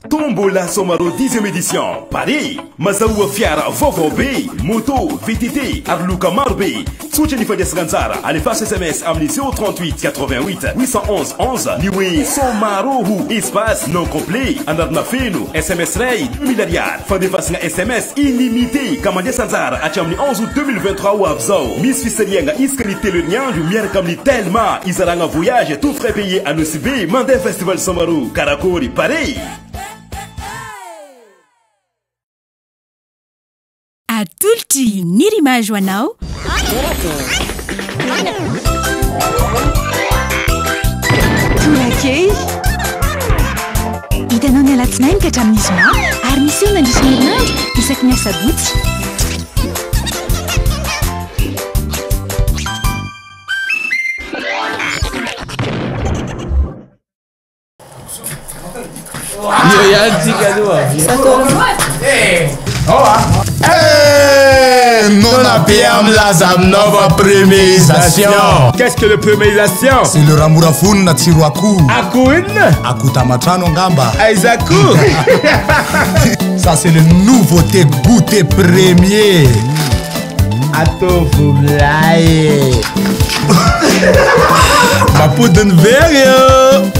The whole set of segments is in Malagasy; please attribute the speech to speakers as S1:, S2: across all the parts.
S1: Tombola Somaro 10e édition Paris Mazaoua fiara vovô be moto VTT Arluka Marbe Soutien Fades Ranzara allez faire SMS amenez 038 88 811 11 Niwe Somaro espace non complet Anarna Feno SMS Ray 2 milliards fin de face SMS illimité Kamande Sanzara à Chamni 11 août 2023 ou Abzao Miss Fisselianga inscrité le lien du mière comme tellement Isaranga voyage tout frais payé à Nusibé Mandé Festival Somaro Karakori Paris.
S2: Atulti nirimajo anao
S3: Torakey hitanao ny alatsinainy ka hatramin'ny zoma ary misy eo nandrisy ny herinandro isaky ny asabotsy
S4: Non abbiamo la nova premierisation.
S5: Qu'est-ce que le premierisation?
S4: C'est le ramurafun na tsiroaku.
S5: Akun?
S4: Akutamatrano ngamba.
S5: Aizaku.
S4: Ça c'est le nouveauté goûter premier.
S5: Atofumlaye.
S4: Mapuden verio.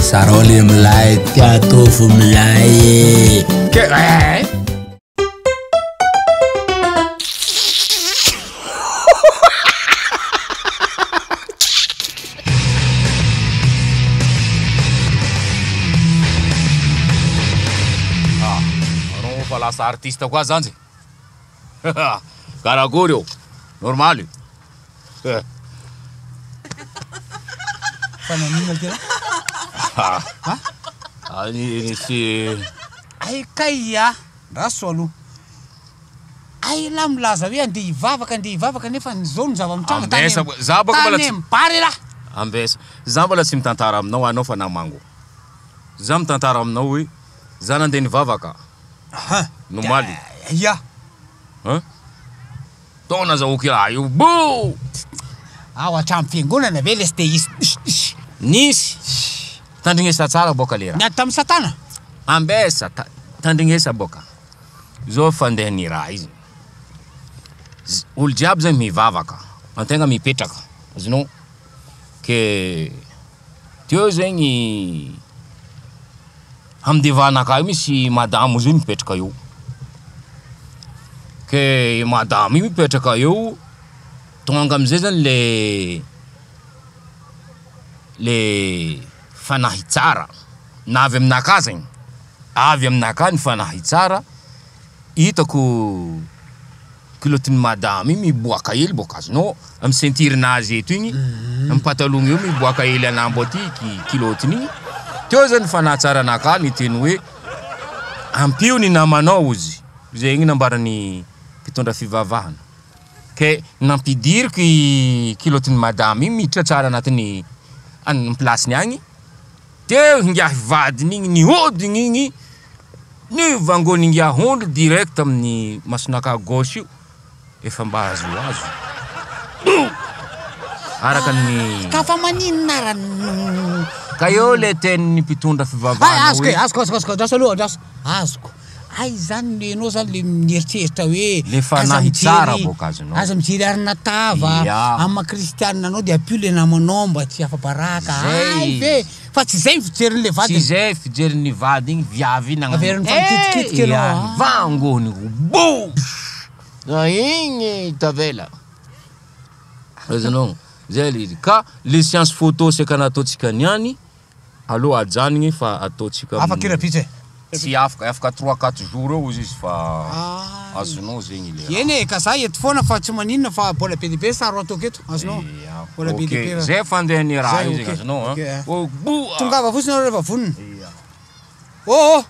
S4: Saroli mlai atofumlaye.
S6: Lasa artista qua zanzi. Caragurio. Normale.
S7: Fanno nino kira?
S6: Ani si
S7: Ai kaya rasolo. Ai lam laza wie ndi ivavaka nefa ny zao ny zava-mitranga tany.
S6: za boko mbola
S7: Tany mpary la.
S6: ambesa. Za mbola tsy mitantara aminao anao fa namango. Za mitantara aminao hoe za nandeha nivavaka. Normali.
S7: Ya.
S6: Tona za ukira io. Boo!
S7: Awa hatramin'ny fiangonana ve lesy te isy.
S6: Nisy. Tandrignesa tsara boka lera.
S7: Niady tamin'ny satana.
S6: Ambesa tandrignesa boka. Zao fandeha ny raha izy. Olo jiaby zany mivavaka. Antegna mipetraka. Azonao. Ke teo zegny amdivanaka io misy madamo zay mipetraka eo. Ke madamo io mipetraka eo tonga amizay zany le fanahy tsara na avy aminaka zegny. Avy aminaka ny fanahy tsara hitako kilotiny madamo io miboaka hely boka azonao amy sentirinazy eto igny amy patalogna io miboaka hely anambo aty kilotiny igny. Teo zany fanahy tsara anaka ny teny hoe ampio ny namanao izy. Zegny nambarany mpitondra fivavahana. Ke nampidiriky kilotiny madame igny miditra tsara anatiny any plasiny agny. Teo hingiahy vadiny igny nihodigny igny ny vangony hingiahy ondry direct amin'ny masonaka gauche io. Efa mba azo. Araka ny
S7: Ka fa maninona rano.
S6: ka eo le tenin'ny mpitondra fivavahana hoe
S7: Azoko daso aloha daso. Azoko. Ai zany le anao zany le mieritreritra hoe
S6: le fanahy tsara boka azonao.
S7: aza mijery arina tava amma kristianina anao de apio le namanao mba tsy afabaraka. Ai ve fa tsy zay fijery le vady.
S6: Tsy zay fijery vady igny viavy iny
S7: Averiny famikitikitika anao.
S6: Vangony bo. Na igny tavela. Azonao. Zay le ka le science photo c'est kana ataotsika niany. Allo ajanigny fa ataotsika.
S7: Afaka irapitra.
S6: Tsy afaka 3-4 jours eo izy fa azonao zegny le.
S7: Yene ka za eto foana fa tsy maninona fa bola be be saro atoko eto azonao. Bola be be.
S6: Zay fandeha ny raha io zegny azonao. Oh bo.
S7: Tongava fotsiny anao rehefa vonona. Oh.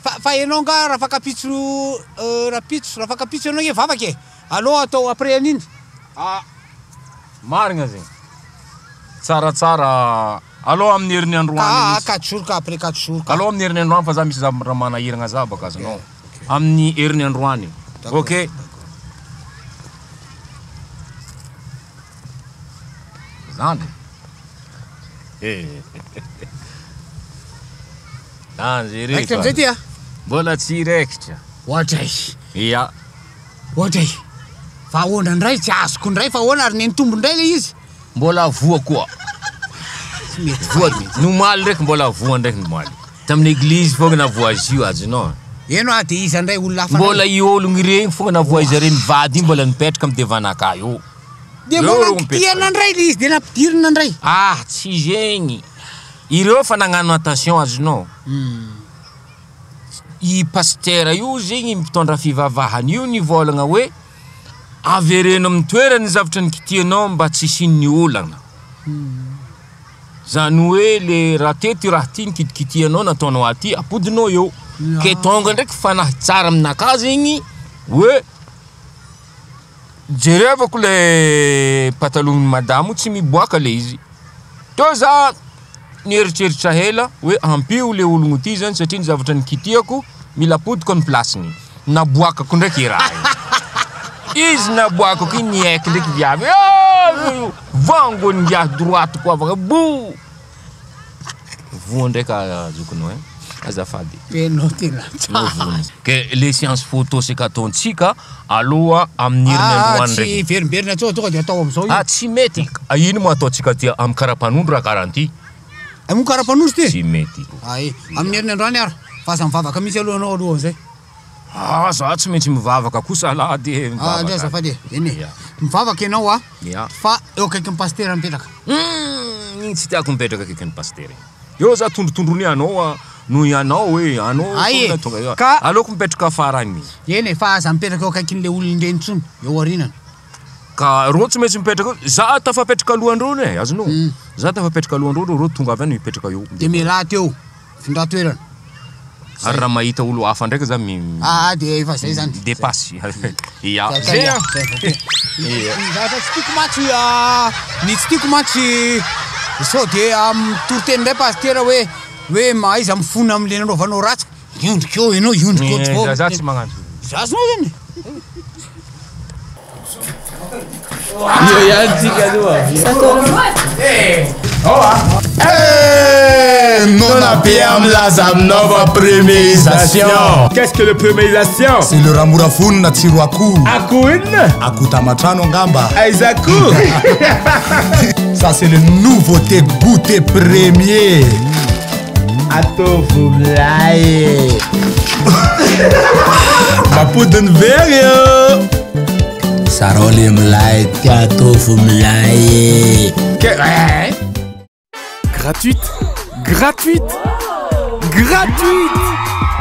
S7: Fa enao nga raha fakapitso raha fakapitso anao nge vavaka. Allo atao après aniny.
S6: Marigna zegny. Tsara. Allo amin'ny herin'ny androany.
S7: 4 jours ka après 4 jours.
S6: Allo amin'ny herin'ny androany fa za misy raha manahiragna za baka azonao. Amin'ny herin'ny androany. OK. Zany. Tanjereko.
S7: Amizay ty a.
S6: Mbola tsy rekitra.
S7: Ohatray.
S6: Ia.
S7: Ohatray. Fa ahoana ndray tsy azoko ndray fa ahoana ary neny tombo ndray le izy.
S6: Mbola voa koa.
S7: Tsy mety
S6: Voa nomaly ndraiky mbola voa ndraiky nomaly. Tamin'ny église fogna na voa zio azonao.
S7: Eno a de iza ndray olona hafa.
S6: Mbola i ologno ireny fogna na voa izy ireny vady mbola nipetraka amin'ny devanaka io.
S7: De mbola kitiana ndray le izy de nampidirina ndray.
S6: Ah, tsy zegny. Ireo fa nagnano attention azonao. I pasteur io zegny mitondra fivavahana io nivolagna hoe avereno amin'ny toerany zavatra nikitianao mba tsy isin'ny olana. Zany hoe le raha teto raha ty nikitikitinao nataonao aty apodinao eo. Ke tonga ndraiky fanahy tsara aminaka zegny hoe jerevako le patalogny madamo tsy miboaka le izy. Teo za nieritreritra hela hoe ampio le ologno ty zany satria ny zavatra nikitiako mila apodiko ny plasiny. Naboakako ndraiky raha. Izy naboakako iny nieky ndraiky viavy. Vango ngiah droite koa avaka bou. Voa ndraiky azokonao azafady.
S7: Eno tena.
S6: Ke les séances photo c'est katontsika aloha amin'ny herinandro
S7: ndraiky. Tsy verimberina tsao tonga de atao am'zao.
S6: Ah tsy mety. Ino mo ataontsika ty amin'ny karapanondro raha karanty.
S7: Amin'ny karapanondro ty?
S6: Tsy mety.
S7: Ay, amin'ny herinandro any ara. Fa sa mivavaka misy alohanao alohan'zay.
S6: Ah, za tsy maintsy mivavaka kosa alady.
S7: Ah, ndio azafady. Eny. Mivavaka ianao a. Fa eo akaiky ny pasteur mipetraka.
S6: Iny tsy tiako mipetraka akaiky ny pasteur. Eo za tondrotondrony anao no ianao hoe anao tonga tonga. Aloko mipetraka afara any.
S7: Eny, fa za mipetraka eo akaikin'le olona ireny tsony eo arinany.
S6: Ka ro tsy maintsy mipetraka za tafapetraka alohandreo e azonao. Za tafapetraka alohandreo ro tonga avy any mipetraka eo.
S7: De mela teo. Findra toerana.
S6: Ary raha mahita olo hafa ndraiky za
S7: de efa zay zany.
S6: Dépasse. Ia.
S7: Za tsy tiako matsy ny tsy tiako matsy sao de toroteny ndray pasteur hoe maiza mifona am'le nanaovanao ratsy. Iondrika eo ianao iondrika eo tsao.
S6: Za tsy magnano.
S7: Za zao zany.
S4: Non a bien la nova préméisation.
S5: Qu'est-ce que le préméisation?
S4: C'est le ramurafuni na tsiro akoho.
S5: Akoho inona?
S4: Akoho tamatrano angamba.
S5: Aiza akoho?
S4: Ça c'est le nouveauté goûter premier.
S5: Atovo mlaye.
S4: Mapodiny very yo. Saroli mlaye atovo mlaye.
S8: Gratuite, gratuite, gratuite.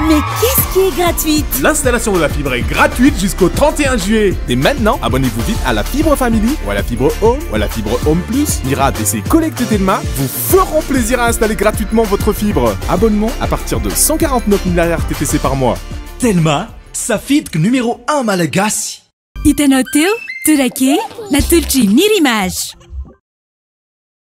S2: Mais qu'est-ce qui est gratuite?
S8: L'installation de la fibre est gratuite jusqu'au 31 juillet. Et maintenant, abonnez-vous vite à la fibre Family ou à la fibre Home ou à la fibre Home Plus. Mirad et ses collègues de Telma vous feront plaisir à installer gratuitement votre fibre. Abonnement à partir de 149 000 RTTC par mois.
S9: Telma, sa fibre numéro 1 malagasy.
S2: Hitanao teo, Turake, Natolotry Nirimage.